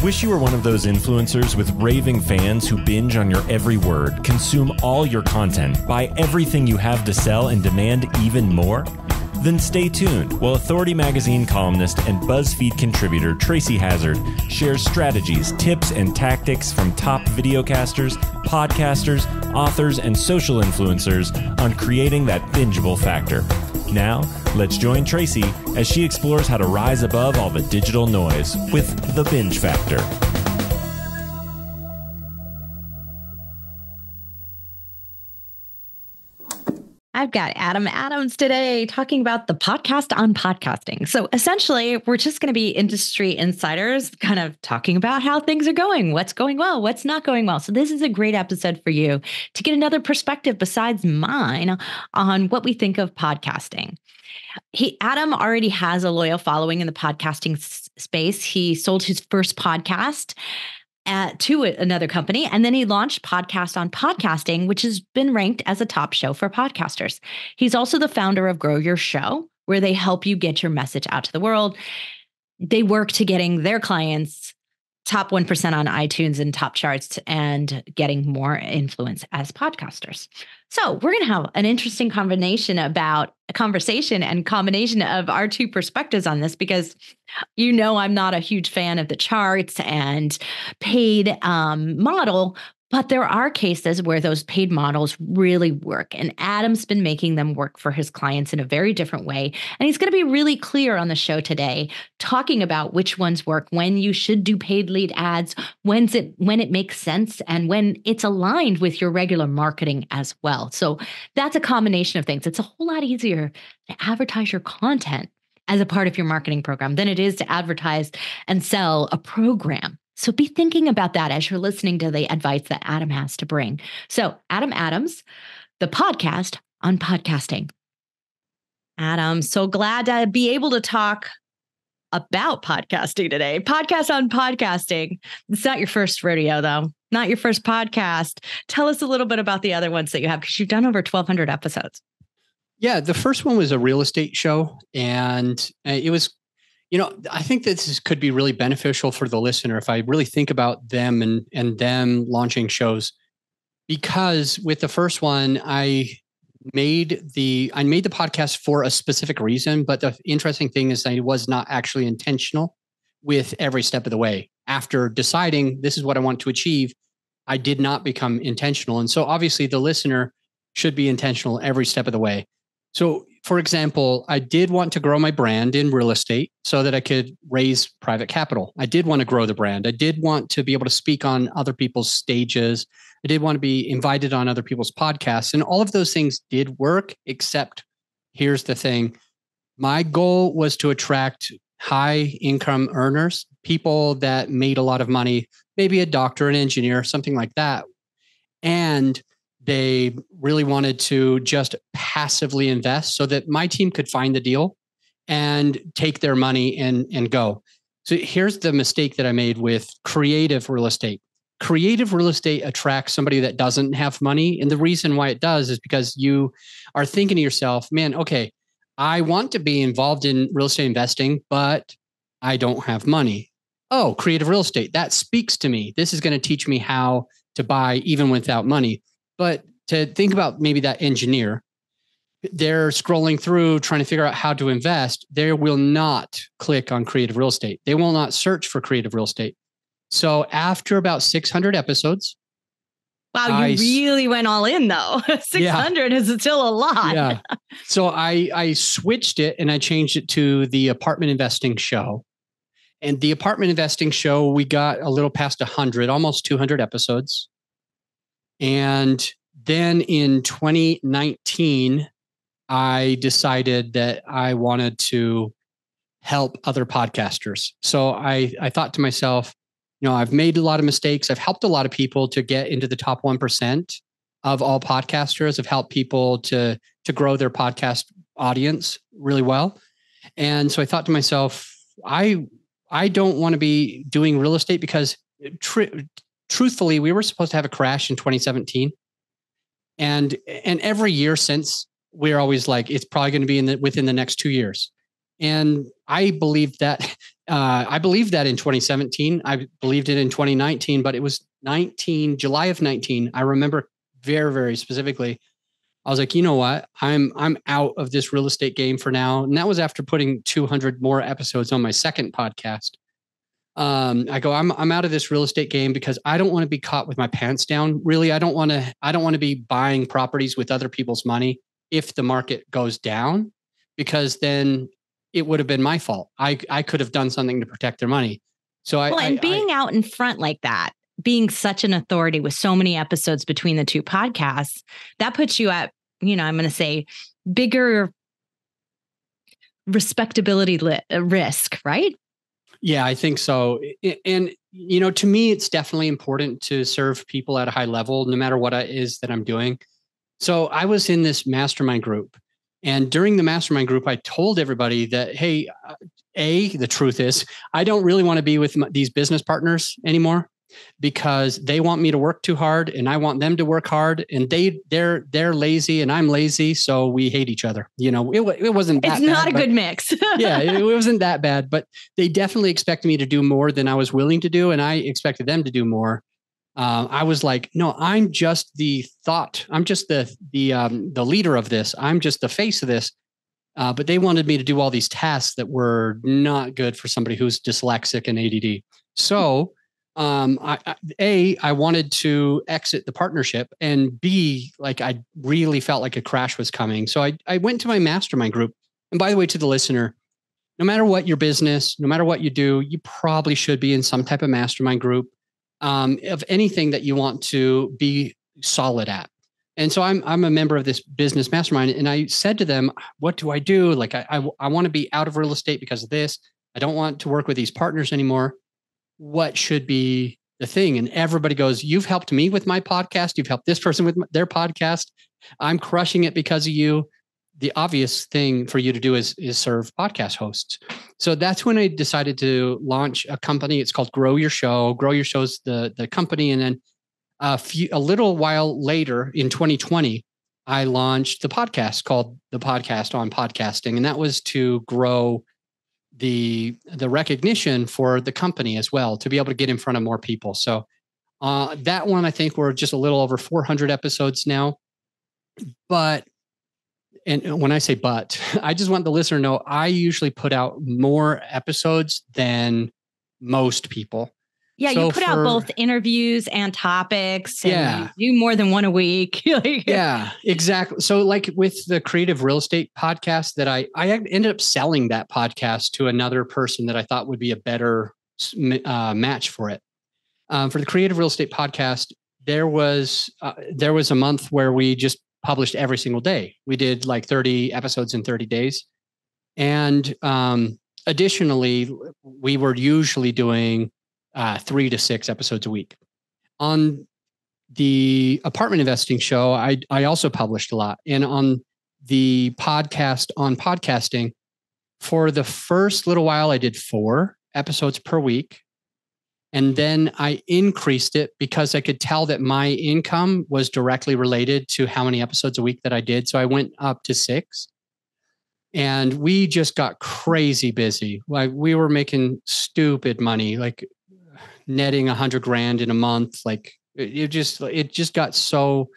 Wish you were one of those influencers with raving fans who binge on your every word, consume all your content, buy everything you have to sell, and demand even more? Then stay tuned while Authority Magazine columnist and BuzzFeed contributor Tracy Hazzard shares strategies, tips, and tactics from top videocasters, podcasters, authors, and social influencers on creating that bingeable factor. Now, let's join Tracy as she explores how to rise above all the digital noise with the binge factor. I've got Adam Adams today talking about the podcast on podcasting. So essentially, we're just going to be industry insiders kind of talking about how things are going, what's going well, what's not going well. So this is a great episode for you to get another perspective besides mine on what we think of podcasting. Adam already has a loyal following in the podcasting space. He sold his first podcast to another company. And then he launched Podcast on Podcasting, which has been ranked as a top show for podcasters. He's also the founder of Grow Your Show, where they help you get your message out to the world. They work to getting their clients top 1% on iTunes and top charts and getting more influence as podcasters. So we're going to have an interesting conversation of our two perspectives on this, because I'm not a huge fan of the charts and paid model, but there are cases where those paid models really work. And Adam's been making them work for his clients in a very different way. And he's going to be really clear on the show today, talking about which ones work, when you should do paid lead ads, when it makes sense, and when it's aligned with your regular marketing as well. So that's a combination of things. It's a whole lot easier to advertise your content as a part of your marketing program than it is to advertise and sell a program. So be thinking about that as you're listening to the advice that Adam has to bring. So Adam Adams, the podcast on podcasting. Adam, so glad to be able to talk about podcasting today. Podcast on podcasting. It's not your first rodeo, though. Not your first podcast. Tell us a little bit about the other ones that you have, because you've done over 1,200 episodes. Yeah, the first one was a real estate show, and it was, I think that this could be really beneficial for the listener if I really think about them and them launching shows. Because with the first one, I made the podcast for a specific reason, but the interesting thing is that I was not actually intentional with every step of the way. After deciding this is what I want to achieve, I did not become intentional. And so obviously the listener should be intentional every step of the way. So, for example, I did want to grow my brand in real estate so that I could raise private capital. I did want to grow the brand. I did want to be able to speak on other people's stages. I did want to be invited on other people's podcasts. And all of those things did work, except here's the thing. My goal was to attract high income earners, people that made a lot of money, maybe a doctor, an engineer, something like that. And they really wanted to just passively invest so that my team could find the deal and take their money and go. So here's the mistake that I made with creative real estate. Creative real estate attracts somebody that doesn't have money. And the reason why it does is because you are thinking to yourself, man, okay, I want to be involved in real estate investing, but I don't have money. Oh, creative real estate, that speaks to me. This is going to teach me how to buy even without money. But to think about maybe that engineer, they're scrolling through trying to figure out how to invest. They will not click on creative real estate. They will not search for creative real estate. So after about 600 episodes. Wow, you really went all in though. 600 is still a lot. Yeah. So I switched it and I changed it to the apartment investing show. And the apartment investing show, we got a little past 100, almost 200 episodes. And then in 2019, I decided that I wanted to help other podcasters. So I thought to myself, I've made a lot of mistakes. I've helped a lot of people to get into the top 1% of all podcasters. I've helped people to grow their podcast audience really well. And so I thought to myself, I don't want to be doing real estate because truthfully, we were supposed to have a crash in 2017. And every year since, we're always like, it's probably going to be within the next 2 years. And I believe that I believed that in 2017. I believed it in 2019, but it was July of 19. I remember very, very specifically. I was like, you know what? I'm out of this real estate game for now. And that was after putting 200 more episodes on my second podcast. I go, I'm out of this real estate game because I don't want to be caught with my pants down. Really, I don't want to be buying properties with other people's money if the market goes down, because then it would have been my fault. I could have done something to protect their money. So being out in front like that, being such an authority with so many episodes between the two podcasts, that puts you at, I'm going to say, bigger respectability risk, right? Yeah, I think so. And, to me, it's definitely important to serve people at a high level, no matter what it is that I'm doing. So I was in this mastermind group. And during the mastermind group, I told everybody that, hey, the truth is, I don't really want to be with these business partners anymore, because they want me to work too hard and I want them to work hard, and they're lazy and I'm lazy. So we hate each other. It wasn't that bad. It's not a good mix. Yeah, it wasn't that bad, but they definitely expected me to do more than I was willing to do. And I expected them to do more. I was like, no, I'm just the thought. I'm just the leader of this. I'm just the face of this. But they wanted me to do all these tasks that were not good for somebody who's dyslexic and ADD. So I wanted to exit the partnership, and B, like, I really felt like a crash was coming. So I went to my mastermind group. And by the way, to the listener, no matter what your business, no matter what you do, you probably should be in some type of mastermind group of anything that you want to be solid at. And so I'm a member of this business mastermind, and I said to them, what do I do? Like, I want to be out of real estate because of this. I don't want to work with these partners anymore. What should be the thing? And everybody goes, you've helped me with my podcast. You've helped this person with their podcast. I'm crushing it because of you. The obvious thing for you to do is serve podcast hosts. So that's when I decided to launch a company. It's called Grow Your Show. Grow Your Show's the company. And then a little while later in 2020, I launched the podcast called The Podcast on Podcasting. And that was to grow the recognition for the company as well, to be able to get in front of more people. So that one, I think we're just a little over 400 episodes now. And when I say but, I just want the listener to know I usually put out more episodes than most people. Yeah, so you put out both interviews and topics. And you do more than one a week. Yeah, exactly. So like with the Creative Real Estate podcast that I ended up selling that podcast to another person that I thought would be a better match for it. For the Creative Real Estate podcast, there was a month where we just published every single day. We did like 30 episodes in 30 days. And additionally, we were usually doing 3 to 6 episodes a week. On the apartment investing show, I also published a lot. And on the podcast on podcasting, for the first little while, I did 4 episodes per week. And then I increased it because I could tell that my income was directly related to how many episodes a week that I did. So I went up to 6. And we just got crazy busy. Like, we were making stupid money, like netting $100,000 in a month. Like it just got so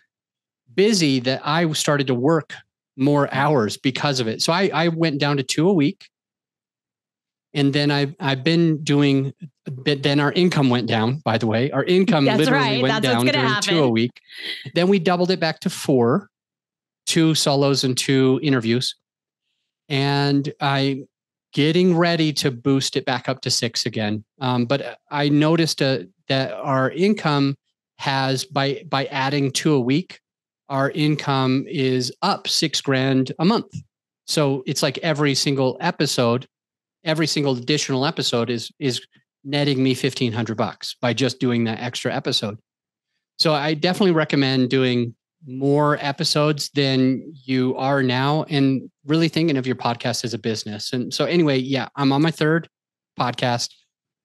busy that I started to work more hours because of it. So I went down to 2 a week. And then I've been doing, then our income went down, by the way. Our income literally went down during 2 a week. Then we doubled it back to 4, 2 solos and 2 interviews. And I'm getting ready to boost it back up to 6 again. But I noticed that our income has, by adding 2 a week, our income is up $6,000 a month. So it's like every single additional episode is netting me $1,500 by just doing that extra episode. So I definitely recommend doing more episodes than you are now, and really thinking of your podcast as a business. And so anyway, yeah, I'm on my 3rd podcast,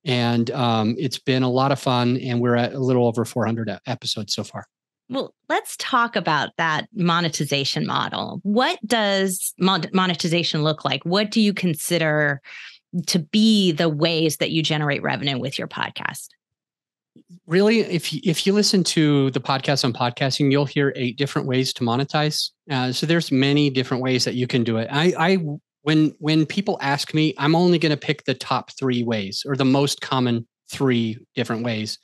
and it's been a lot of fun, and we're at a little over 400 episodes so far. Well, let's talk about that monetization model. What does monetization look like? What do you consider to be the ways that you generate revenue with your podcast? Really, if you listen to the podcast on podcasting, you'll hear 8 different ways to monetize. So there's many different ways that you can do it. When people ask me, I'm only going to pick the top 3 ways, or the most common 3 different ways.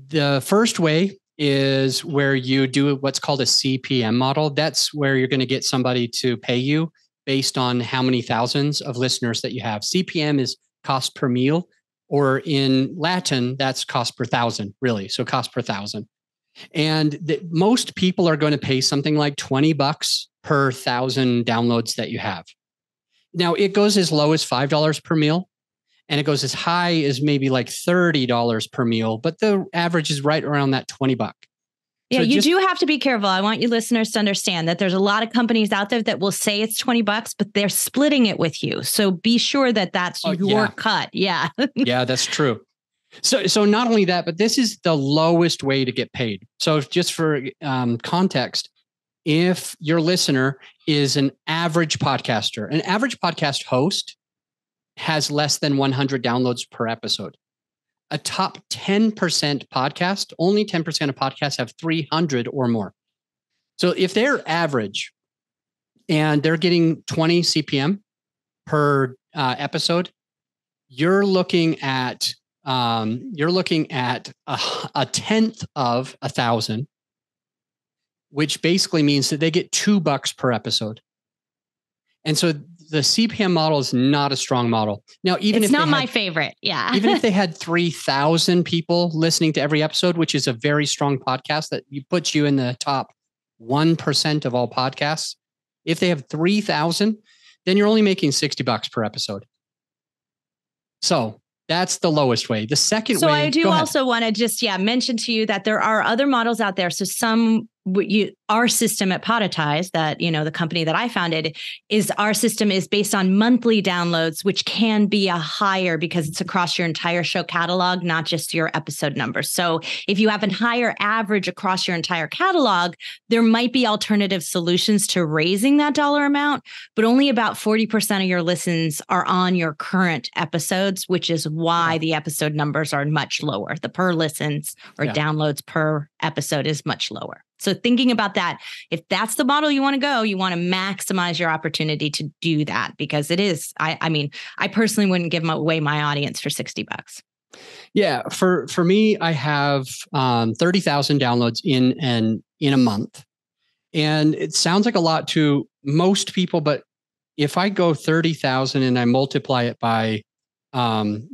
The first way is where you do what's called a CPM model. That's where you're going to get somebody to pay you based on how many thousands of listeners that you have. CPM is cost per mille, or in Latin, that's cost per thousand, really. So cost per thousand. And most people are going to pay something like $20 per 1,000 downloads that you have. Now, it goes as low as $5 per meal, and it goes as high as maybe like $30 per meal, but the average is right around that $20. Yeah, so you do have to be careful. I want you listeners to understand that there's a lot of companies out there that will say it's $20, but they're splitting it with you. So be sure that that's your cut. Yeah. Yeah, that's true. So not only that, but this is the lowest way to get paid. So just for context, if your listener is an average podcaster, an average podcast host has less than 100 downloads per episode. A top 10% podcast, only 10% of podcasts have 300 or more. So if they're average and they're getting 20 CPM per episode, you're looking at a tenth of 1,000, which basically means that they get $2 per episode. And so the CPM model is not a strong model. Now, even it's not my favorite. Yeah. Even if they had 3,000 people listening to every episode, which is a very strong podcast that puts you in the top 1% of all podcasts. If they have 3,000, then you're only making $60 per episode. So that's the lowest way. The second way. So I do also want to just, mention to you that there are other models out there. So our system at Monetize, that, the company that I founded, our system is based on monthly downloads, which can be a higher because it's across your entire show catalog, not just your episode numbers. So if you have a higher average across your entire catalog, there might be alternative solutions to raising that dollar amount, but only about 40% of your listens are on your current episodes, which is why the episode numbers are much lower. The per listens or downloads per episode is much lower. So thinking about that, if that's the model you want to go, you want to maximize your opportunity to do that, because it is, I personally wouldn't give away my audience for $60. Yeah. For me, I have 30,000 downloads in a month. And it sounds like a lot to most people, but if I go 30,000 and I multiply it by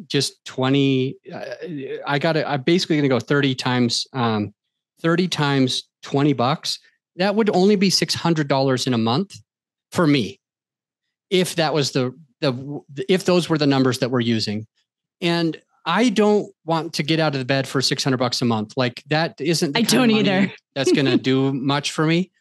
just 20, I'm basically going to go 30 times $20, that would only be $600 in a month for me, if that was if those were the numbers that we're using. And I don't want to get out of the bed for $600 a month. Like, that isn't the I don't either. That's going to do much for me.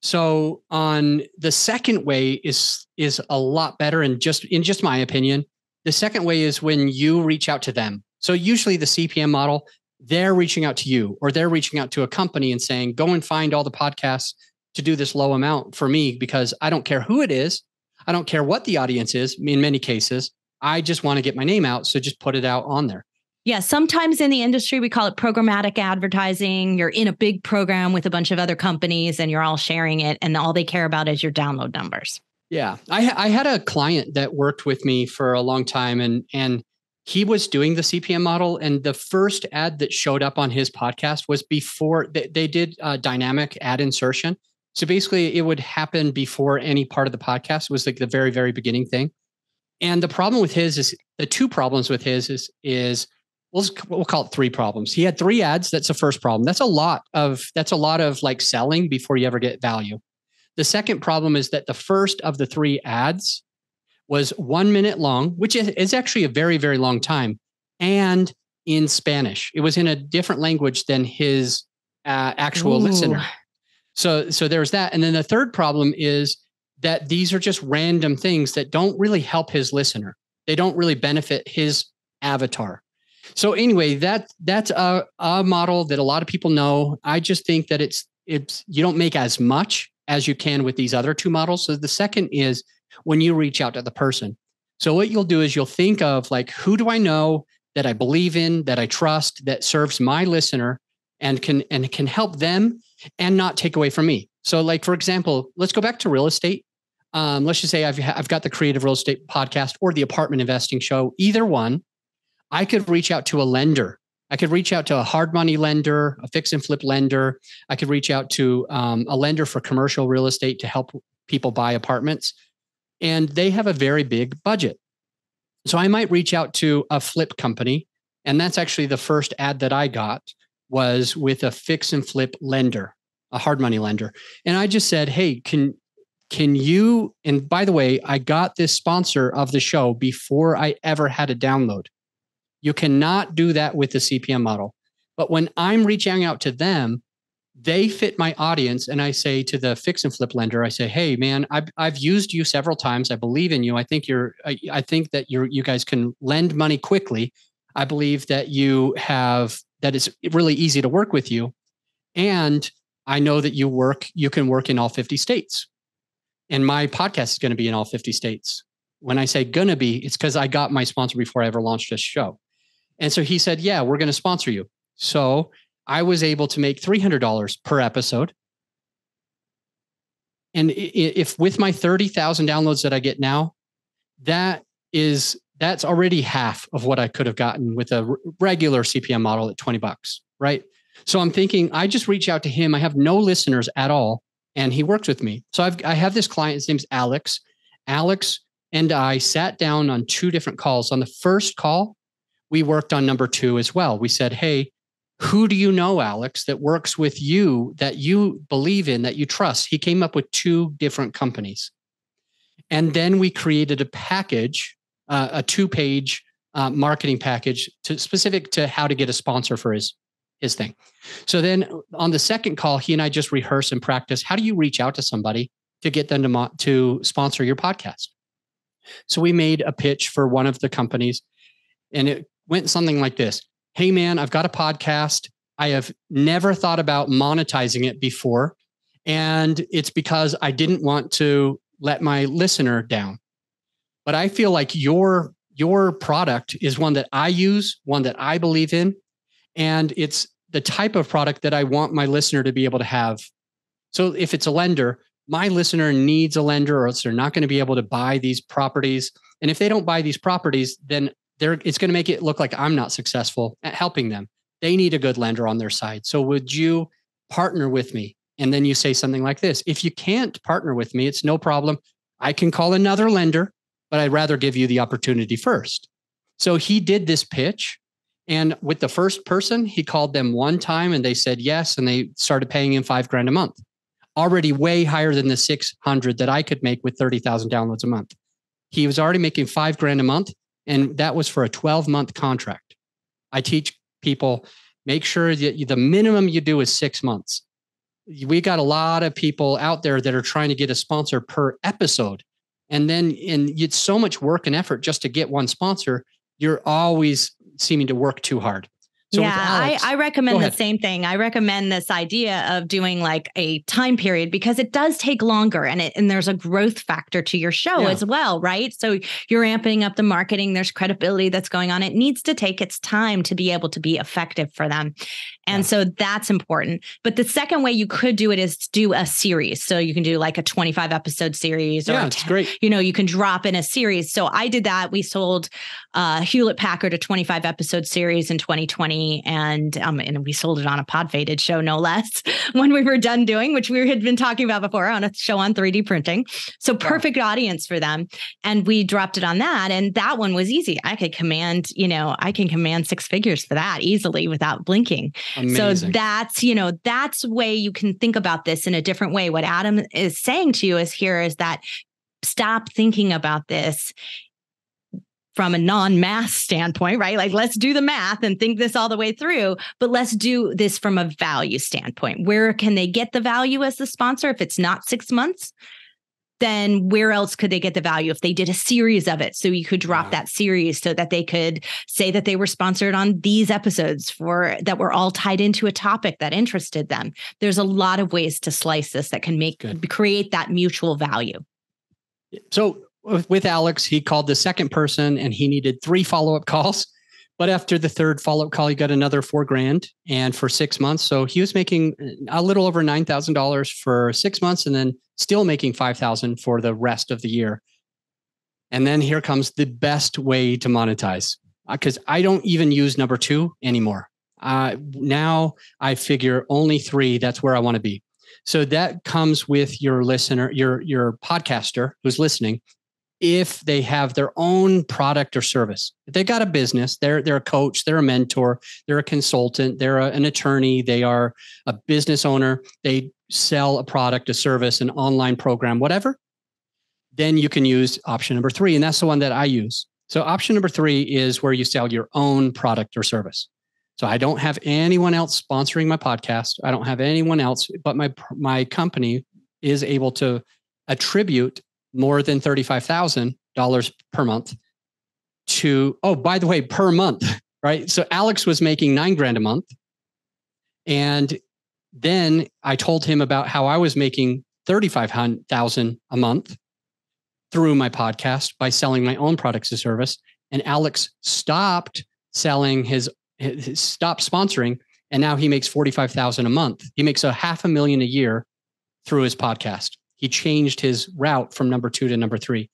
So on the second way is a lot better, and in just my opinion, the second way is when you reach out to them. So usually the CPM model, they're reaching out to you, or they're reaching out to a company and saying, go and find all the podcasts to do this low amount for me, because I don't care who it is. I don't care what the audience is. In many cases, I just want to get my name out. So just put it out on there. Yeah. Sometimes in the industry, we call it programmatic advertising. You're in a big program with a bunch of other companies and you're all sharing it, and all they care about is your download numbers. Yeah. I had a client that worked with me for a long time, and he was doing the CPM model, and the first ad that showed up on his podcast was before they did dynamic ad insertion. So basically it would happen before any part of the podcast. It was like the very, very beginning thing. And the problem with his is the 2 problems with his is we'll call it 3 problems. He had 3 ads. That's the first problem. That's a lot of like selling before you ever get value. The second problem is that the first of the 3 ads was 1 minute long, which is actually a very, very long time, and in Spanish. It was in a different language than his actual listener. So there's that. And then the third problem is that these are just random things that don't really help his listener. They don't really benefit his avatar. So anyway, that's a model that a lot of people know. I just think that it's you don't make as much as you can with these other 2 models. So the second is when you reach out to the person. So what you'll do is you'll think of like, who do I know that I believe in, that I trust, that serves my listener and can help them and not take away from me. So like, for example, let's go back to real estate. Let's just say I've got the Creative Real Estate Podcast or the Apartment Investing Show, either one. I could reach out to a lender. I could reach out to a hard money lender, a fix and flip lender. I could reach out to a lender for commercial real estate to help people buy apartments. And they have a very big budget. So I might reach out to a flip company. And that's actually the first ad that I got was with a fix and flip lender, a hard money lender. And I just said, hey, can you, and by the way, I got this sponsor of the show before I ever had a download. You cannot do that with the CPM model. But when I'm reaching out to them, they fit my audience. And I say to the fix and flip lender, I say, hey man, I've used you several times. I believe in you. I think that you guys can lend money quickly. I believe that that it's really easy to work with you. And I know that you can work in all 50 states. And my podcast is going to be in all 50 states. When I say going to be, it's because I got my sponsor before I ever launched this show. And so he said, yeah, we're going to sponsor you. So I was able to make $300 per episode. And if with my 30,000 downloads that I get now, that's already half of what I could have gotten with a regular CPM model at $20, right? So I'm thinking, I just reach out to him. I have no listeners at all. And he works with me. So I have this client, his name's Alex. Alex and I sat down on 2 different calls. On the first call, we worked on number 2 as well. We said, hey, who do you know, Alex, that works with you, that you believe in, that you trust? He came up with 2 different companies. And then we created a package, a 2-page marketing package specific to how to get a sponsor for his thing. So then on the second call, he and I just rehearse and practice. How do you reach out to somebody to get them to sponsor your podcast? So we made a pitch for one of the companies and it went something like this. Hey man, I've got a podcast. I have never thought about monetizing it before. And it's because I didn't want to let my listener down. But I feel like your product is one that I use, one that I believe in. And it's the type of product that I want my listener to be able to have. So if it's a lender, my listener needs a lender or else they're not going to be able to buy these properties. And if they don't buy these properties, then it's going to make it look like I'm not successful at helping them. They need a good lender on their side. So would you partner with me? And then you say something like this. If you can't partner with me, it's no problem. I can call another lender, but I'd rather give you the opportunity first. So he did this pitch. And with the first person, he called them one time and they said yes. And they started paying him $5,000 a month, already way higher than the 600 that I could make with 30,000 downloads a month. He was already making $5,000 a month. And that was for a 12-month contract. I teach people, make sure that the minimum you do is 6 months. We got a lot of people out there that are trying to get a sponsor per episode. And it's so much work and effort just to get one sponsor. You're always seeming to work too hard. So yeah, Alex, I recommend the same thing. I recommend this idea of doing like a time period because it does take longer and there's a growth factor to your show as well, right? So you're amping up the marketing. There's credibility that's going on. It needs to take its time to be able to be effective for them. And so that's important. But the second way you could do it is to do a series. So you can do like a 25 episode series. Yeah, it's great. You can drop in a series. So I did that. We sold Hewlett Packard a 25 episode series in 2020. And we sold it on a Podfaded show, no less, when we were done doing, which we had been talking about before on a show on 3D printing. So perfect audience for them. And we dropped it on that. And that one was easy. I can command 6 figures for that easily without blinking. Amazing. So that's the way you can think about this in a different way. What Adam is saying to you is that stop thinking about this from a non-math standpoint, right? Like, let's do the math and think this all the way through, but let's do this from a value standpoint. Where can they get the value as the sponsor? If it's not 6 months, then where else could they get the value if they did a series of it? So you could drop that series so that they could say that they were sponsored on these episodes that were all tied into a topic that interested them. There's a lot of ways to slice this that can create that mutual value. So with Alex, he called the second person and he needed 3 follow-up calls. But after the third follow-up call, he got another $4,000 and for 6 months. So he was making a little over $9,000 for 6 months and then still making $5,000 for the rest of the year. And then here comes the best way to monetize, because I don't even use number 2 anymore. Now I figure only 3, that's where I want to be. So that comes with your listener, your podcaster who's listening. If they have their own product or service, if they got a business, they're a coach, they're a mentor, they're a consultant, they're an attorney, they are a business owner, they sell a product, a service, an online program, whatever, then you can use option number 3. And that's the one that I use. So option number 3 is where you sell your own product or service. So I don't have anyone else sponsoring my podcast. I don't have anyone else, but my company is able to attribute more than $35,000 per month to, oh, by the way, per month, right? So Alex was making $9,000 a month. And then I told him about how I was making $35,000 a month through my podcast by selling my own products and service. And Alex stopped selling stopped sponsoring. And now he makes $45,000 a month. He makes $500,000 a year through his podcast. He changed his route from number 2 to number 3.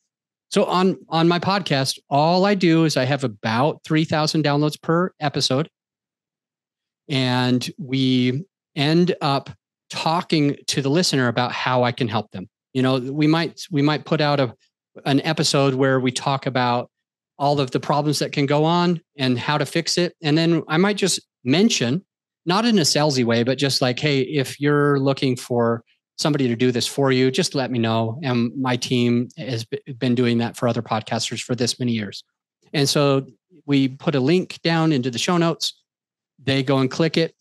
So on my podcast, all I do is I have about 3,000 downloads per episode. And we end up talking to the listener about how I can help them. You know, we might put out an episode where we talk about all of the problems that can go on and how to fix it. And then I might just mention, not in a salesy way, but just like, hey, if you're looking for somebody to do this for you, just let me know. And my team has been doing that for other podcasters for this many years. And so we put a link down into the show notes. They go and click it.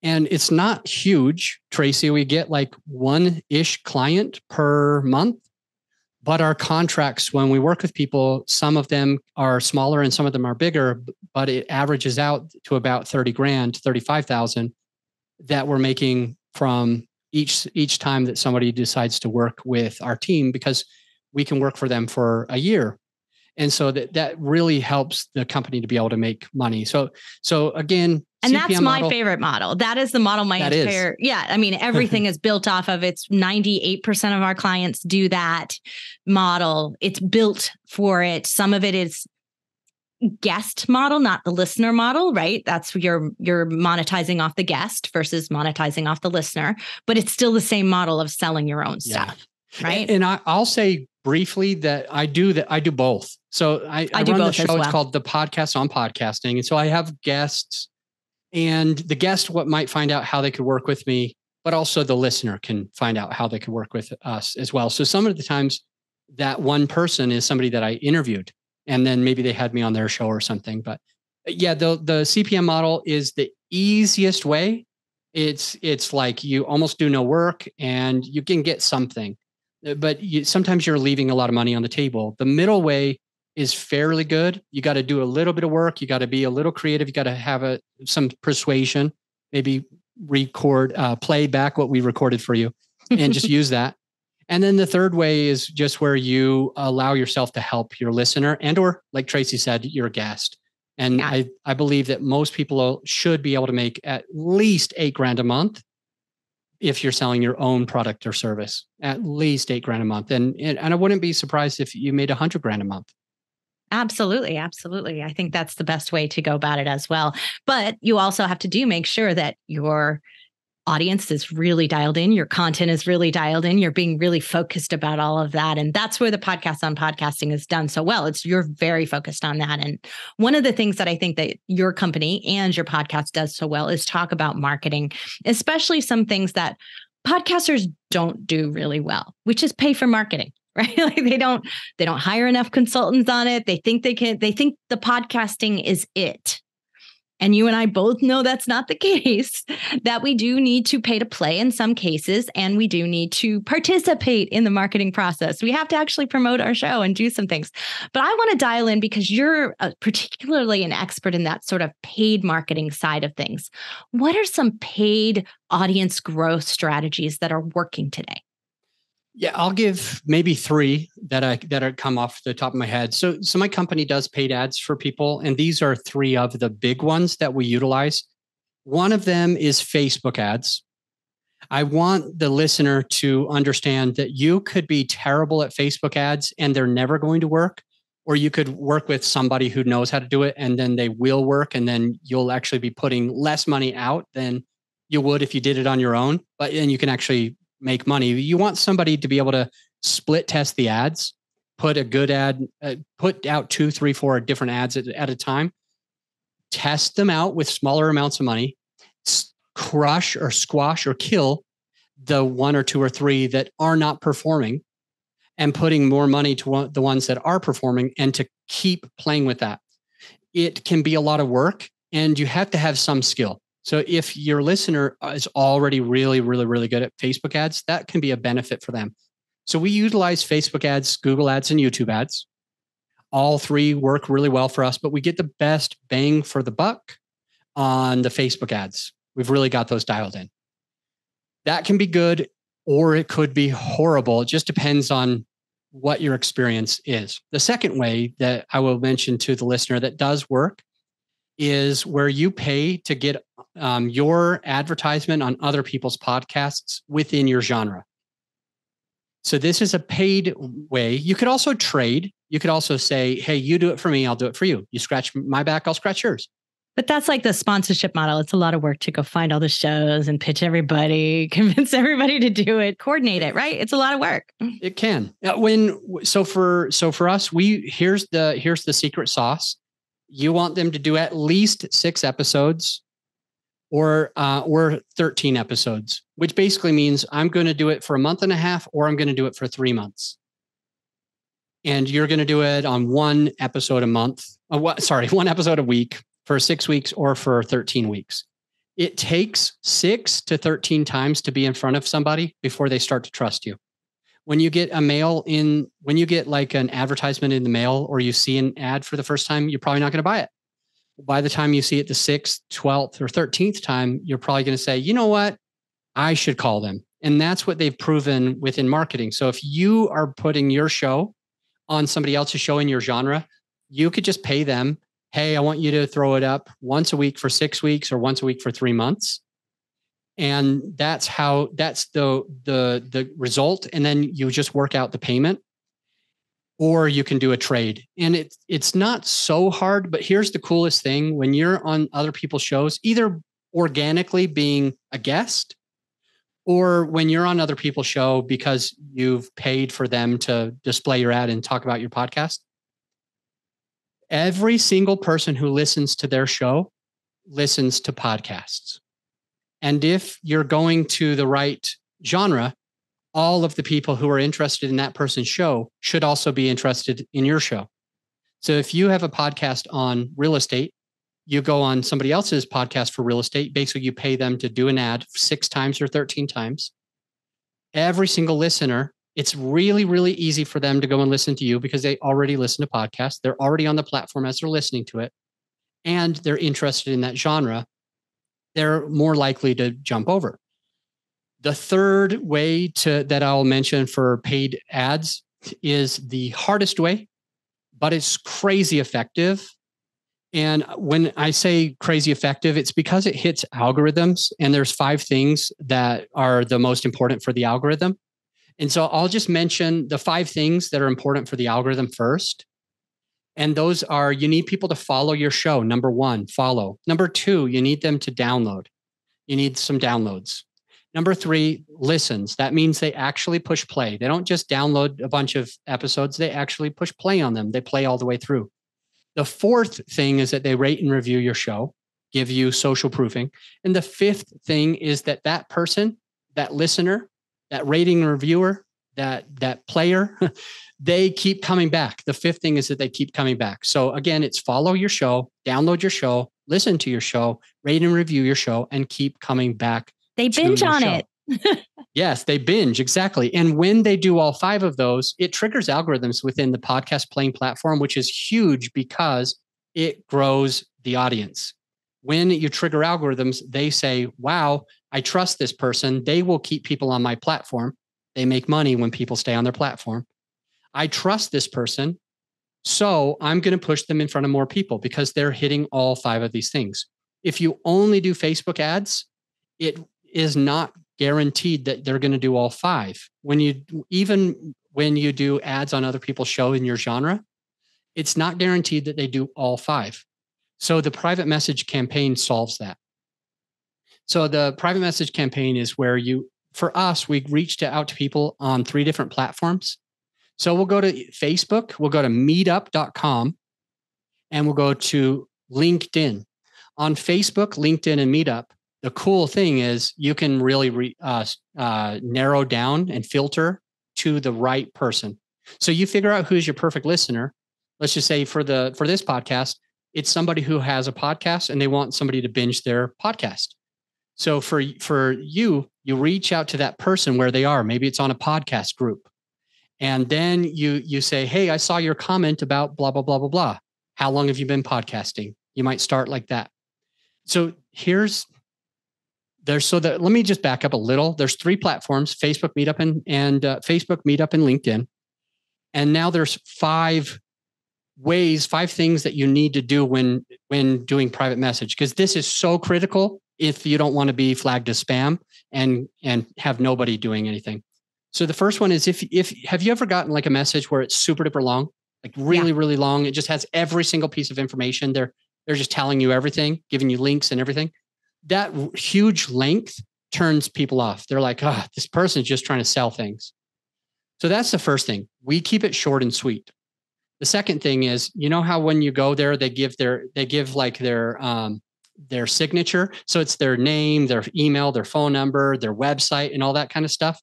And it's not huge, Tracy. We get like 1-ish client per month. But our contracts, when we work with people, some of them are smaller and some of them are bigger, but it averages out to about $30,000, $35,000 that we're making from each time that somebody decides to work with our team, because we can work for them for a year. And so that really helps the company to be able to make money. So again, and CPM that's my model, favorite model. That is the model I mean, everything is built off of. It's 98% of our clients do that model. It's built for it. Some of it is guest model, not the listener model, right? That's you're monetizing off the guest versus monetizing off the listener, but it's still the same model of selling your own stuff, right? And I'll say briefly that I do both. So I run the show. It's called The Podcast on Podcasting. And so I have guests, and the guest might find out how they could work with me, but also the listener can find out how they could work with us as well. So some of the times that one person is somebody that I interviewed, and then maybe they had me on their show or something. But yeah, the CPM model is the easiest way. It's like you almost do no work and you can get something, but sometimes you're leaving a lot of money on the table. The middle way is fairly good. You got to do a little bit of work. You got to be a little creative. You got to have some persuasion, maybe play back what we recorded for you and just use that. And then the third way is just where you allow yourself to help your listener or, like Tracy said, your guest. And I believe that most people should be able to make at least $8,000 a month if you're selling your own product or service, at least $8,000 a month. And I wouldn't be surprised if you made $100,000 a month. Absolutely. Absolutely. I think that's the best way to go about it as well. But you also have to make sure that your audience is really dialed in. Your content is really dialed in. You're being really focused about all of that. And that's where the podcast on podcasting is done so well. You're very focused on that. And one of the things that I think that your company and your podcast does so well is talk about marketing, especially some things that podcasters don't do really well, which is pay for marketing. Right? Like they don't hire enough consultants on it. They think the podcasting is it. And you and I both know that's not the case, that we do need to pay to play in some cases, and we do need to participate in the marketing process. We have to actually promote our show and do some things. But I want to dial in because you're particularly an expert in that sort of paid marketing side of things. What are some paid audience growth strategies that are working today? Yeah, I'll give maybe three that are come off the top of my head. So my company does paid ads for people, and these are three of the big ones that we utilize. One of them is Facebook ads. I want the listener to understand that you could be terrible at Facebook ads and they're never going to work, or you could work with somebody who knows how to do it and then they will work, and then you'll actually be putting less money out than you would if you did it on your own, but then you can actually make money. You want somebody to be able to split test the ads, put a good ad, put out 2, 3, 4 different ads at a time, test them out with smaller amounts of money, crush or squash or kill the 1 or 2 or 3 that are not performing, and putting more money to the ones that are performing, and to keep playing with that. It can be a lot of work and you have to have some skill. So if your listener is already really, really, really good at Facebook ads, that can be a benefit for them. So we utilize Facebook ads, Google ads, and YouTube ads. All three work really well for us, but we get the best bang for the buck on the Facebook ads. We've really got those dialed in. That can be good, or it could be horrible. It just depends on what your experience is. The second way that I will mention to the listener that does work is where you pay to get your advertisement on other people's podcasts within your genre. So this is a paid way. You could also trade. You could also say, hey, you do it for me, I'll do it for you. You scratch my back, I'll scratch yours. But that's like the sponsorship model. It's a lot of work to go find all the shows and pitch everybody, convince everybody to do it, coordinate it, right? It's a lot of work. It can. So for us, here's the secret sauce. You want them to do at least 6 episodes or 13 episodes, which basically means I'm going to do it for a month and a half, or I'm going to do it for 3 months. And you're going to do it on 1 episode a month. 1 episode a week for 6 weeks or for 13 weeks. It takes 6 to 13 times to be in front of somebody before they start to trust you. When you get when you get like an advertisement in the mail, or you see an ad for the first time, you're probably not going to buy it. By the time you see it the 6th, 12th, or 13th time, you're probably going to say, you know what? I should call them. And that's what they've proven within marketing. So if you are putting your show on somebody else's show in your genre, you could just pay them, hey, I want you to throw it up once a week for 6 weeks, or once a week for 3 months. And that's the result. And then you just work out the payment, or you can do a trade. And it's not so hard, but here's the coolest thing. When you're on other people's shows, either organically being a guest, or when you're on other people's show because you've paid for them to display your ad and talk about your podcast, every single person who listens to their show listens to podcasts. And if you're going to the right genre, all of the people who are interested in that person's show should also be interested in your show. So if you have a podcast on real estate, you go on somebody else's podcast for real estate. Basically, you pay them to do an ad 6 times or 13 times. Every single listener, it's really, really easy for them to go and listen to you because they already listen to podcasts. They're already on the platform as they're listening to it, and they're interested in that genre. They're more likely to jump over. The third way that I'll mention for paid ads is the hardest way, but it's crazy effective. And when I say crazy effective, it's because it hits algorithms, and there's 5 things that are the most important for the algorithm. And so I'll just mention the 5 things that are important for the algorithm first. And those are, you need people to follow your show. Number 1, follow. Number 2, you need them to download. You need some downloads. Number 3, listens. That means they actually push play. They don't just download a bunch of episodes. They actually push play on them. They play all the way through. The 4th thing is that they rate and review your show, give you social proofing. And the 5th thing is that person, that listener, that rating and reviewer, that player, they keep coming back. The 5th thing is that they keep coming back. So again, it's follow your show, download your show, listen to your show, rate and review your show, and keep coming back. They binge on it. Yes, they binge. Exactly. And when they do all 5 of those, it triggers algorithms within the podcast playing platform, which is huge because it grows the audience. When you trigger algorithms, they say, wow, I trust this person. They will keep people on my platform. They make money when people stay on their platform. I trust this person, so I'm going to push them in front of more people because they're hitting all 5 of these things. If you only do Facebook ads, it is not guaranteed that they're going to do all 5. Even when you do ads on other people's show in your genre, it's not guaranteed that they do all 5. So the private message campaign solves that. So the private message campaign is where for us, we reached out to people on 3 different platforms. So we'll go to Facebook, we'll go to meetup.com, and we'll go to LinkedIn. On Facebook, LinkedIn, and Meetup, the cool thing is you can really narrow down and filter to the right person. So you figure out who's your perfect listener. Let's just say for this podcast, it's somebody who has a podcast and they want somebody to binge their podcast. So for you reach out to that person where they are. Maybe it's on a podcast group. And then you say, hey, I saw your comment about blah, blah, blah, blah, blah. How long have you been podcasting? You might start like that. So let me just back up a little. There's 3 platforms, Facebook, Meetup, and Facebook, Meetup, and LinkedIn. And now there's 5 things that you need to do when doing private message, because this is so critical if you don't want to be flagged as spam and have nobody doing anything. So the first one is have you ever gotten like a message where it's super duper long, like really, really long? It just has every single piece of information. They're just telling you everything, giving you links and everything. That huge length turns people off. They're like, this person's just trying to sell things. So that's the first thing. We keep it short and sweet. The second thing is, you know how when you go there, they give their signature. So it's their name, their email, their phone number, their website, and all that kind of stuff.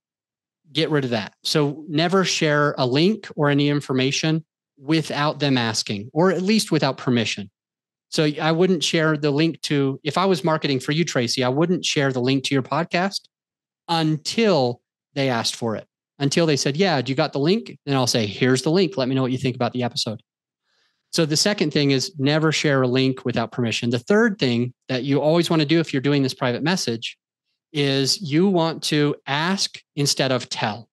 Get rid of that. So never share a link or any information without them asking, or at least without permission. So I wouldn't share the link to, if I was marketing for you, Tracy, I wouldn't share the link to your podcast until they asked for it. Until they said, yeah, you got the link? Then I'll say, here's the link. Let me know what you think about the episode. So the second thing is never share a link without permission. The third thing that you always want to do if you're doing this private message is you want to ask instead of tell.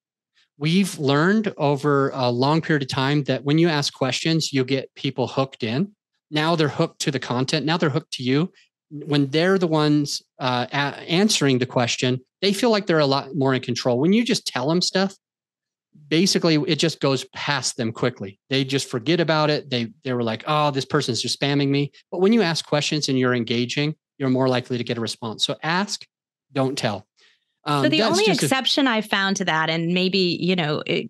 We've learned over a long period of time that when you ask questions, you get people hooked in. Now they're hooked to the content. Now they're hooked to you. When they're the ones answering the question, they feel like they're a lot more in control. When you just tell them stuff, basically it just goes past them quickly. They just forget about it. They were like, oh, this person's just spamming me. But when you ask questions and you're engaging, you're more likely to get a response. So ask, don't tell. So the only exception I found to that, and maybe,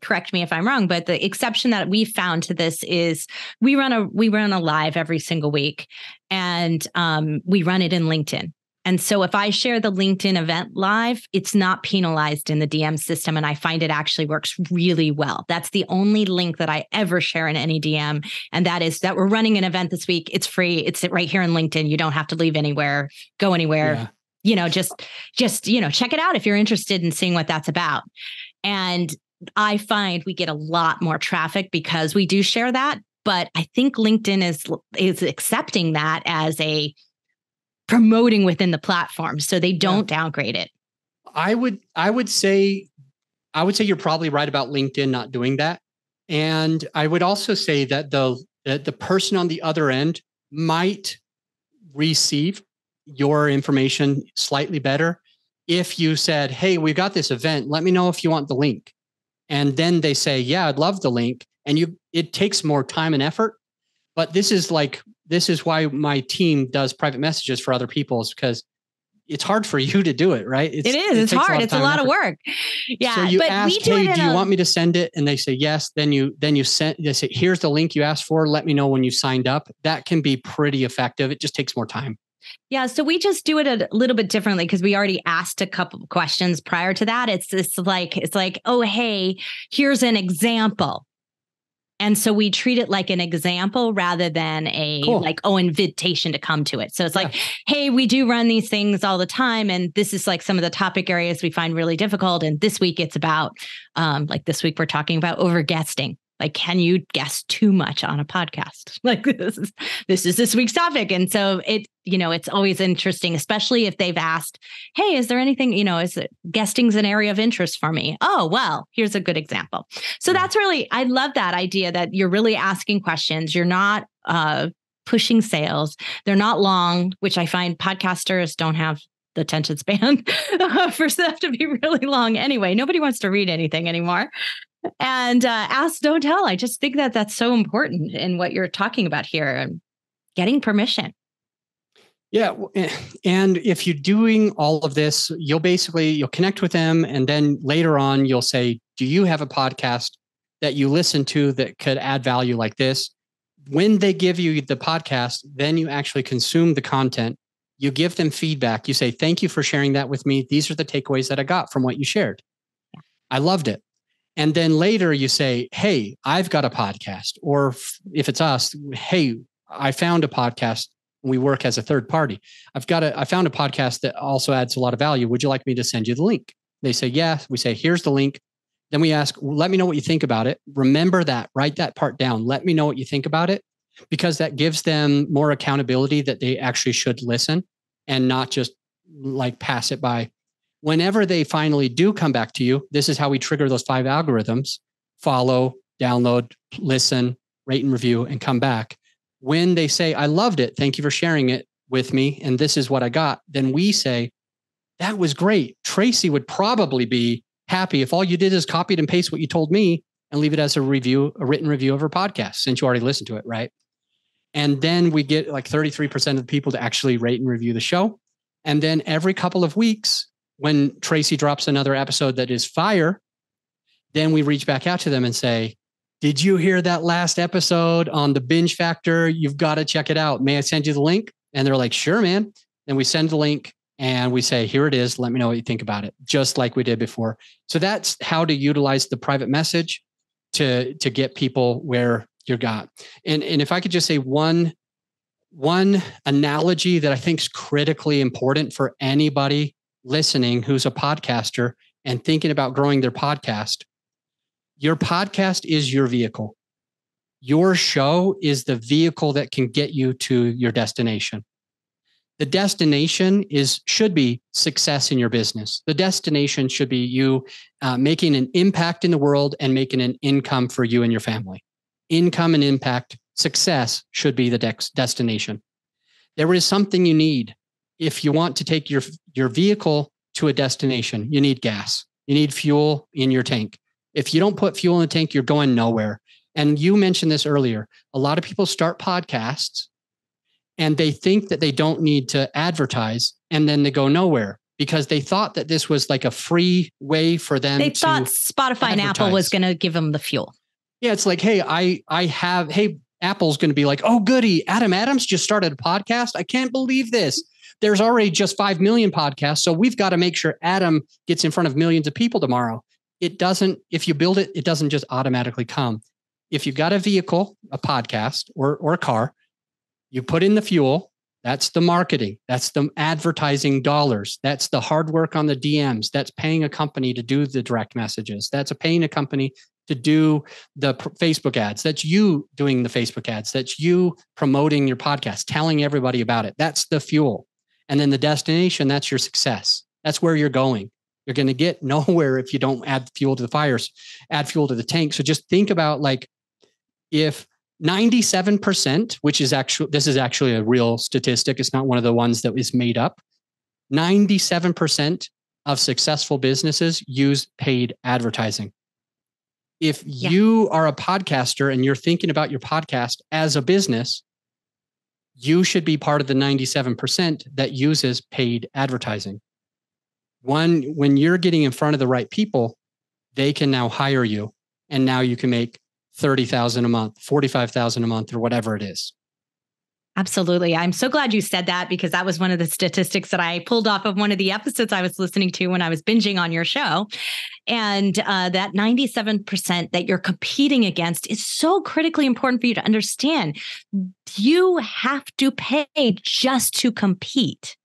correct me if I'm wrong, but the exception that we found to this is we run a live every single week, and we run it in LinkedIn. And so if I share the LinkedIn event live, it's not penalized in the DM system. And I find it actually works really well. That's the only link that I ever share in any DM. And that is that we're running an event this week. It's free. It's right here in LinkedIn. You don't have to leave anywhere, go anywhere. Yeah. Just check it out if you're interested in seeing what that's about. And I find we get a lot more traffic because we do share that. But I think LinkedIn is accepting that as a promoting within the platform, so they don't downgrade it. I would say you're probably right about LinkedIn not doing that. And I would also say that the person on the other end might receive your information slightly better if you said, hey, we've got this event. Let me know if you want the link. And then they say, yeah, I'd love the link. And it takes more time and effort. But this is why my team does private messages for other people, is because it's hard for you to do it, right? It's hard. It's a lot of work. Yeah. So you ask, hey, do you want me to send it? And they say yes. Then they say, here's the link you asked for. Let me know when you signed up. That can be pretty effective. It just takes more time. Yeah. So we just do it a little bit differently because we already asked a couple of questions prior to that. It's like, oh, hey, here's an example. And so we treat it like an example rather than invitation to come to it. So it's like, hey, we do run these things all the time. And this is like some of the topic areas we find really difficult. And this week it's about, this week we're talking about over guesting. Like, can you guess too much on a podcast? Like, this is this week's topic. And so it's always interesting, especially if they've asked, hey, is there anything, is it guesting's an area of interest for me? Oh, well, here's a good example. So that's really, I love that idea that you're really asking questions. You're not pushing sales. They're not long, which I find podcasters don't have the attention span for stuff to be really long anyway. Nobody wants to read anything anymore. And ask, don't tell. I just think that that's so important in what you're talking about here, and getting permission. Yeah. And if you're doing all of this, you'll connect with them. And then later on, you'll say, do you have a podcast that you listen to that could add value like this? When they give you the podcast, then you actually consume the content. You give them feedback. You say, thank you for sharing that with me. These are the takeaways that I got from what you shared. Yeah. I loved it. And then later you say, hey, I've got a podcast. Or if it's us, hey, I found a podcast. We work as a third party. I found a podcast that also adds a lot of value. Would you like me to send you the link? They say, yeah. We say, here's the link. Then we ask, let me know what you think about it. Remember that, write that part down. Let me know what you think about it, because that gives them more accountability that they actually should listen and not just like pass it by. Whenever they finally do come back to you, this is how we trigger those 5 algorithms: follow, download, listen, rate and review, and come back. When they say, I loved it, thank you for sharing it with me, and this is what I got, then we say, that was great. Tracy would probably be happy if all you did is copied and paste what you told me and leave it as a written review of her podcast, since you already listened to it, right? And then we get like 33% of the people to actually rate and review the show. And then every couple of weeks, when Tracy drops another episode that is fire, then we reach back out to them and say, did you hear that last episode on the binge factor? You've got to check it out. May I send you the link? And they're like, sure, man. Then we send the link and we say, here it is. Let me know what you think about it, just like we did before. So that's how to utilize the private message to get people where you're got. And if I could just say one analogy that I think is critically important for anybody listening who's a podcaster and thinking about growing their podcast, your podcast is your vehicle. Your show is the vehicle that can get you to your destination. The destination should be success in your business. The destination should be you making an impact in the world and making an income for you and your family. Income and impact, success should be the destination. There is something you need. If you want to take your vehicle to a destination, you need gas. You need fuel in your tank. If you don't put fuel in the tank, you're going nowhere. And you mentioned this earlier. A lot of people start podcasts and they think that they don't need to advertise, and then they go nowhere because they thought that this was like a free way for them to advertise. They thought Spotify and Apple was going to give them the fuel. Yeah, it's like, hey, Apple's going to be like, oh, goody, Adam Adams just started a podcast. I can't believe this. There's already just 5 million podcasts. So we've got to make sure Adam gets in front of millions of people tomorrow. It doesn't, if you build it, it doesn't just automatically come. If you've got a vehicle, a podcast or a car, you put in the fuel. That's the marketing. That's the advertising dollars. That's the hard work on the DMs. That's paying a company to do the direct messages. That's paying a company to do the Facebook ads. That's you doing the Facebook ads. That's you promoting your podcast, telling everybody about it. That's the fuel. And then the destination, that's your success. That's where you're going. You're going to get nowhere if you don't add fuel to the fires, add fuel to the tank. So just think about like if 97%, this is actually a real statistic. It's not one of the ones that is made up. 97% of successful businesses use paid advertising. If you are a podcaster and you're thinking about your podcast as a business, you should be part of the 97% that uses paid advertising. When you're getting in front of the right people, they can now hire you. And now you can make $30,000 a month, $45,000 a month, or whatever it is. Absolutely. I'm so glad you said that, because that was one of the statistics that I pulled off of one of the episodes I was listening to when I was binging on your show. And that 97% that you're competing against is so critically important for you to understand. You have to pay just to compete.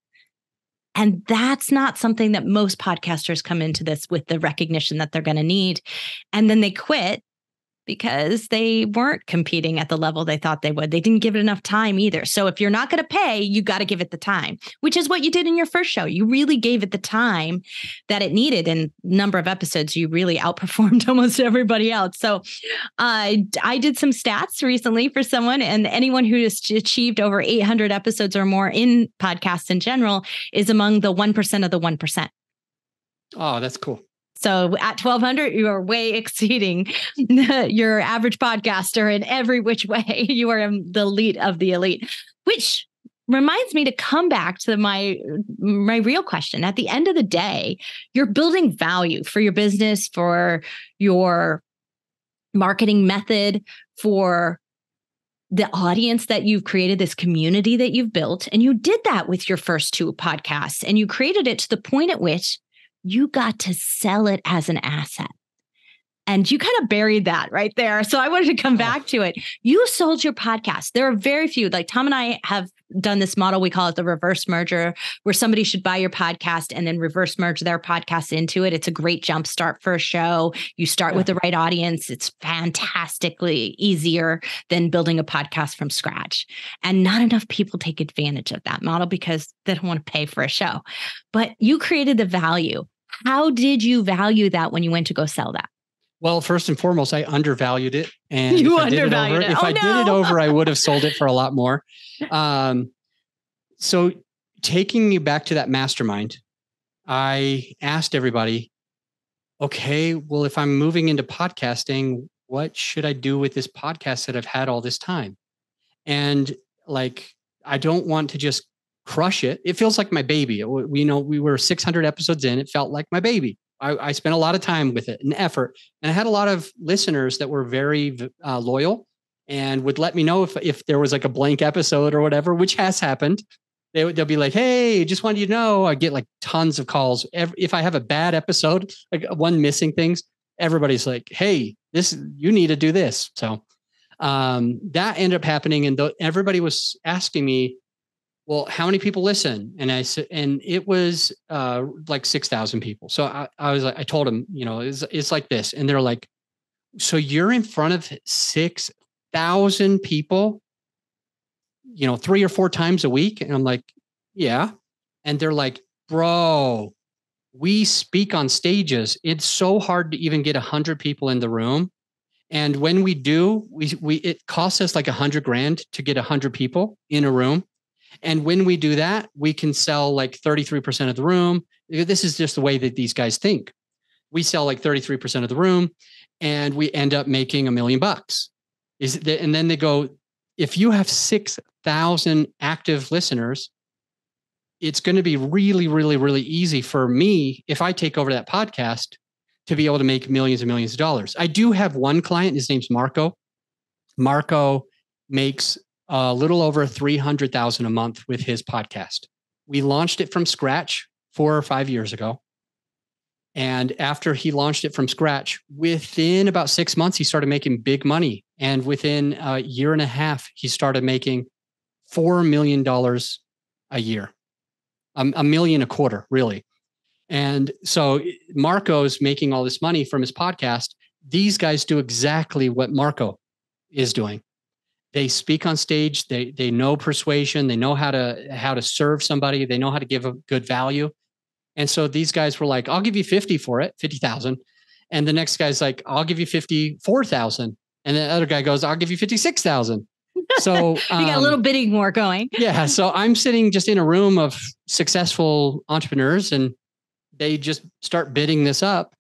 And that's not something that most podcasters come into this with the recognition that they're going to need. And then they quit because they weren't competing at the level they thought they would. They didn't give it enough time either. So if you're not going to pay, you got to give it the time, which is what you did in your first show. You really gave it the time that it needed. In number of episodes, you really outperformed almost everybody else. So I did some stats recently for someone, and anyone who has achieved over 800 episodes or more in podcasts in general is among the 1% of the 1%. Oh, that's cool. So at 1,200, you are way exceeding your average podcaster in every which way. You are the elite of the elite, which reminds me to come back to my real question. At the end of the day, you're building value for your business, for your marketing method, for the audience that you've created, this community that you've built. And you did that with your first 2 podcasts, and you created it to the point at which you got to sell it as an asset. And you kind of buried that right there. So I wanted to come back to it. You sold your podcast. There are very few, like Tom and I have done this model. We call it the reverse merger, where somebody should buy your podcast and then reverse merge their podcast into it. It's a great jump start for a show. You start with the right audience. It's fantastically easier than building a podcast from scratch. And not enough people take advantage of that model because they don't want to pay for a show. But you created the value. How did you value that when you went to go sell that? Well, first and foremost, I undervalued it. And you if I did it over, I would have sold it for a lot more. So taking you back to that mastermind, I asked everybody, okay, well, if I'm moving into podcasting, what should I do with this podcast that I've had all this time? And like, I don't want to just crush it. It feels like my baby. We were 600 episodes in. It felt like my baby. I spent a lot of time with it and effort, and I had a lot of listeners that were very loyal and would let me know if there was like a blank episode or whatever, which has happened. They'll be like, "Hey, just wanted you to know." I get like tons of calls. If I have a bad episode, like one missing things, everybody's like, "Hey, you need to do this." So that ended up happening, and everybody was asking me, well, how many people listen? And I said, and it was like 6,000 people. So I was like, I told them, it's like this. And they're like, so you're in front of 6,000 people, 3 or 4 times a week? And I'm like, yeah. And they're like, bro, we speak on stages. It's so hard to even get 100 people in the room. And when we do, it costs us like $100,000 to get 100 people in a room. And when we do that, we can sell like 33% of the room. This is just the way that these guys think. We sell like 33% of the room, and we end up making $1 million. And then they go, if you have 6,000 active listeners, it's going to be really, really, really easy for me, if I take over that podcast, to be able to make millions and millions of dollars. I do have one client. His name's Marco. Marco makes a little over 300,000 a month with his podcast. We launched it from scratch 4 or 5 years ago. And after he launched it from scratch, within about 6 months, he started making big money. And within a year and a half, he started making $4 million a year, $1 million a quarter, really. And so Marco's making all this money from his podcast. These guys do exactly what Marco is doing. They speak on stage. They know persuasion. They know how to serve somebody. They know how to give a good value. And so these guys were like, I'll give you 50 for it, 50,000. And the next guy's like, I'll give you 54,000. And the other guy goes, I'll give you 56,000. So you got a little bidding war going. Yeah. So I'm sitting just in a room of successful entrepreneurs, and they just start bidding this up.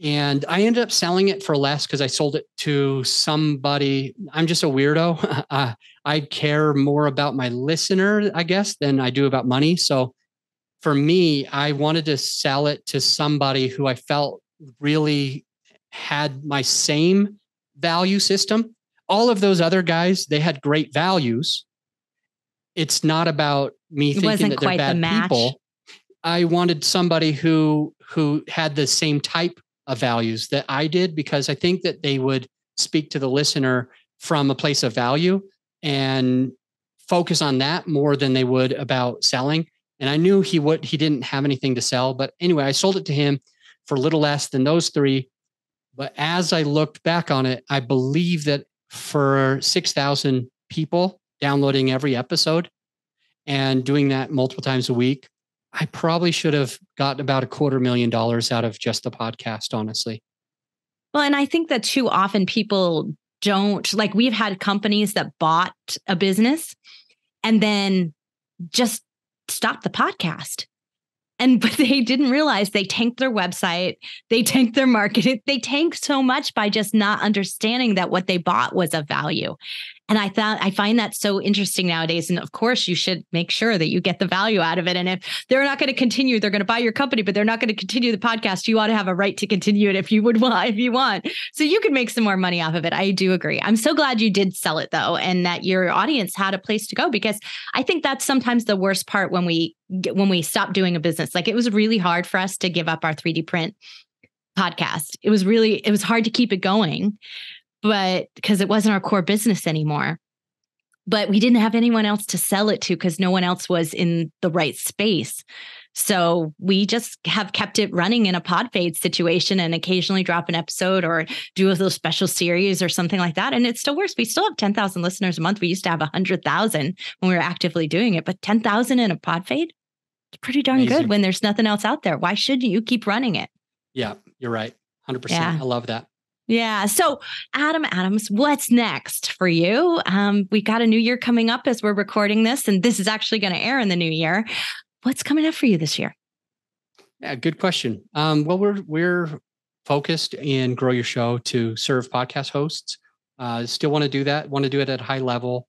And I ended up selling it for less because I sold it to somebody. I'm just a weirdo. I care more about my listener, I guess, than I do about money. So for me, I wanted to sell it to somebody who I felt really had my same value system. All of those other guys, they had great values. It's not about me thinking that they're bad people. I wanted somebody who had the same type of values that I did, because I think that they would speak to the listener from a place of value and focus on that more than they would about selling. And I knew he didn't have anything to sell, but anyway, I sold it to him for a little less than those 3. But as I looked back on it, I believe that for 6,000 people downloading every episode and doing that multiple times a week, I probably should have gotten about $250,000 out of just the podcast, honestly. Well, and I think that too often people don't, like, we've had companies that bought a business and then just stopped the podcast. But they didn't realize they tanked their website, they tanked their marketing, they tanked so much by just not understanding that what they bought was of value. And I find that so interesting nowadays. And of course, you should make sure that you get the value out of it. And if they're not going to continue, they're going to buy your company, but they're not going to continue the podcast, you ought to have a right to continue it if you want. So you could make some more money off of it. I do agree. I'm so glad you did sell it though, and that your audience had a place to go, because I think that's sometimes the worst part when we stop doing a business. Like, it was really hard for us to give up our 3D print podcast. It was hard to keep it going, but because it wasn't our core business anymore. But we didn't have anyone else to sell it to because no one else was in the right space. So we just have kept it running in a pod fade situation and occasionally drop an episode or do a little special series or something like that. And it still works. We still have 10,000 listeners a month. We used to have 100,000 when we were actively doing it, but 10,000 in a pod fade, it's pretty darn Amazing. good when there's nothing else out there. Why shouldn't you keep running it? Yeah, you're right. 100%. Yeah. I love that. Yeah. So Adam Adams, what's next for you? We got a new year coming up as we're recording this, and this is actually going to air in the new year. What's coming up for you this year? Yeah, good question. Well, we're focused in Grow Your Show to serve podcast hosts. Still want to do that. Want to do it at a high level.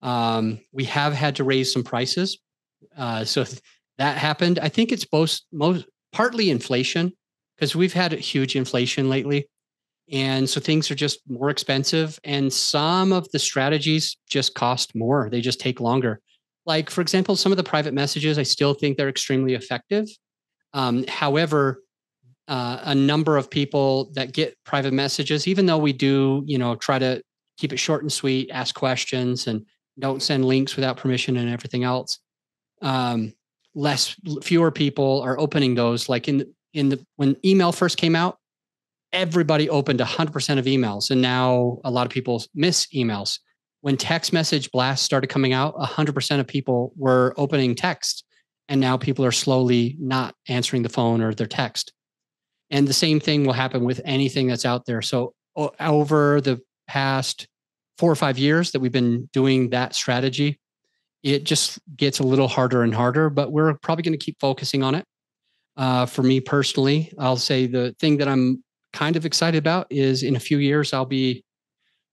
We have had to raise some prices, so that happened. I think it's partly inflation, because we've had huge inflation lately. And so things are just more expensive, and some of the strategies just cost more. They just take longer. Like, for example, some of the private messages, I still think they're extremely effective. However, a number of people that get private messages, even though we do, try to keep it short and sweet, ask questions, and don't send links without permission and everything else, fewer people are opening those. Like when email first came out, everybody opened 100% of emails. And now a lot of people miss emails. When text message blasts started coming out, 100% of people were opening text. And now people are slowly not answering the phone or their text. And the same thing will happen with anything that's out there. So over the past 4 or 5 years that we've been doing that strategy, it just gets a little harder and harder, but we're probably going to keep focusing on it. For me personally, I'll say the thing that I'm kind of excited about is in a few years, I'll be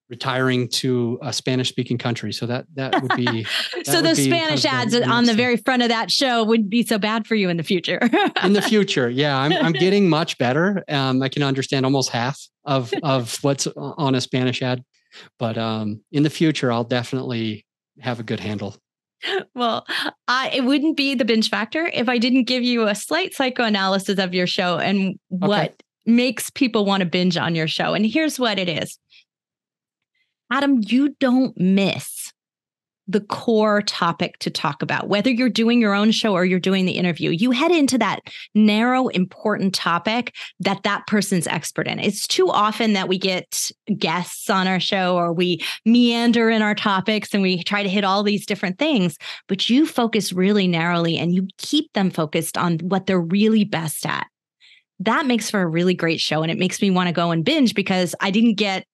retiring to a Spanish-speaking country. So that would be... So the Spanish ads on the very front of that show wouldn't be so bad for you in the future. In the future, yeah. I'm getting much better. I can understand almost half of what's on a Spanish ad. But in the future, I'll definitely have a good handle. Well, it wouldn't be the binge factor if I didn't give you a slight psychoanalysis of your show and what makes people want to binge on your show. And here's what it is. Adam, you don't miss the core topic to talk about, whether you're doing your own show or you're doing the interview. You head into that narrow, important topic that person's expert in. It's too often that we get guests on our show or we meander in our topics and we try to hit all these different things, but you focus really narrowly and you keep them focused on what they're really best at. That makes for a really great show. And it makes me want to go and binge because I didn't get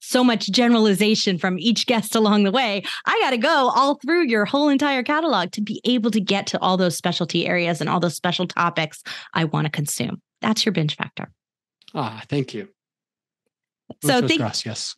so much generalization from each guest along the way. I got to go all through your whole entire catalog to be able to get to all those specialty areas and all those special topics I want to consume. That's your binge factor. Thank you. So gracias.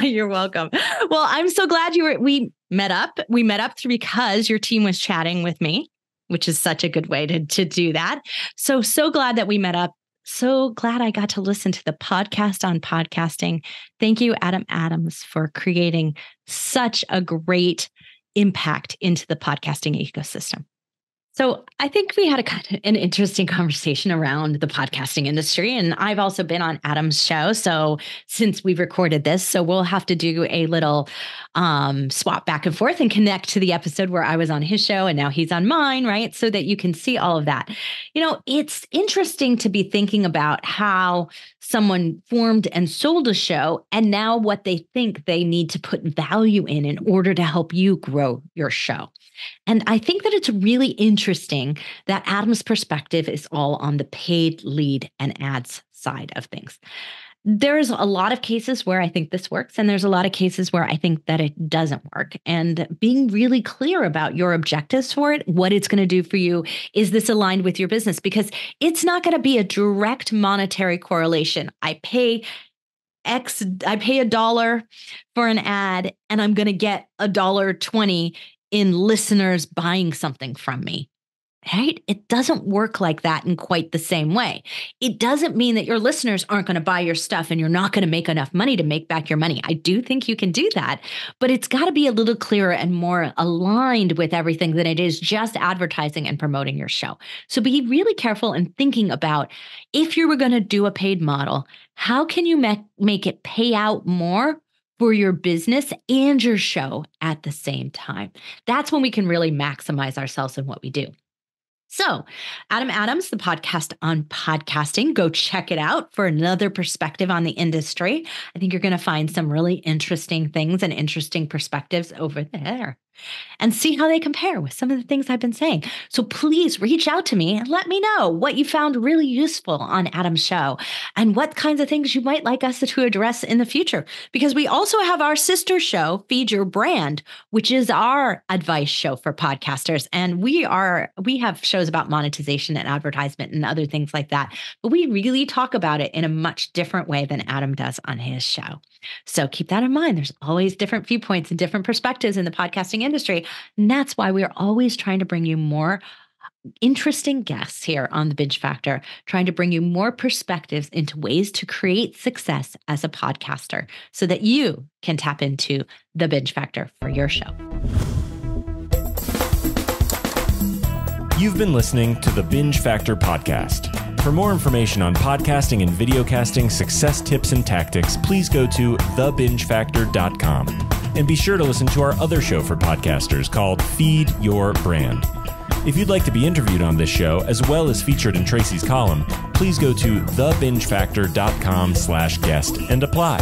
You're welcome. Well, I'm so glad we met up. We met up because your team was chatting with me, which is such a good way to do that. So glad that we met up. So glad I got to listen to the podcast on podcasting. Thank you, Adam Adams, for creating such a great impact into the podcasting ecosystem. So I think we had a kind of an interesting conversation around the podcasting industry. And I've also been on Adam's show. So since we've recorded this, so we'll have to do a little swap back and forth and connect to the episode where I was on his show and now he's on mine, right? So that you can see all of that. It's interesting to be thinking about how someone formed and sold a show and now what they think they need to put value in order to help you grow your show. And I think that it's really interesting that Adam's perspective is all on the paid lead and ads side of things. There's a lot of cases where I think this works, and there's a lot of cases where I think that it doesn't work. And being really clear about your objectives for it, what it's going to do for you, is this aligned with your business? Because it's not going to be a direct monetary correlation. I pay $1 for an ad, and I'm going to get $1.20 in listeners buying something from me, right? It doesn't work like that in quite the same way. It doesn't mean that your listeners aren't going to buy your stuff and you're not going to make enough money to make back your money. I do think you can do that, but it's got to be a little clearer and more aligned with everything than it is just advertising and promoting your show. So be really careful in thinking about, if you were going to do a paid model, how can you make it pay out more for your business and your show at the same time? That's when we can really maximize ourselves in what we do. So, Adam Adams, the podcast on podcasting, go check it out for another perspective on the industry. I think you're going to find some really interesting things and interesting perspectives over there, and see how they compare with some of the things I've been saying. So please reach out to me and let me know what you found really useful on Adam's show and what kinds of things you might like us to address in the future. Because we also have our sister show, Feed Your Brand, which is our advice show for podcasters. And we have shows about monetization and advertisement and other things like that. But we really talk about it in a much different way than Adam does on his show. So keep that in mind. There's always different viewpoints and different perspectives in the podcasting industry. And that's why we're always trying to bring you more interesting guests here on the Binge Factor, trying to bring you more perspectives into ways to create success as a podcaster so that you can tap into the Binge Factor for your show. You've been listening to the Binge Factor podcast. For more information on podcasting and videocasting success tips and tactics, please go to thebingefactor.com. And be sure to listen to our other show for podcasters called Feed Your Brand. If you'd like to be interviewed on this show, as well as featured in Tracy's column, please go to thebingefactor.com/guest and apply.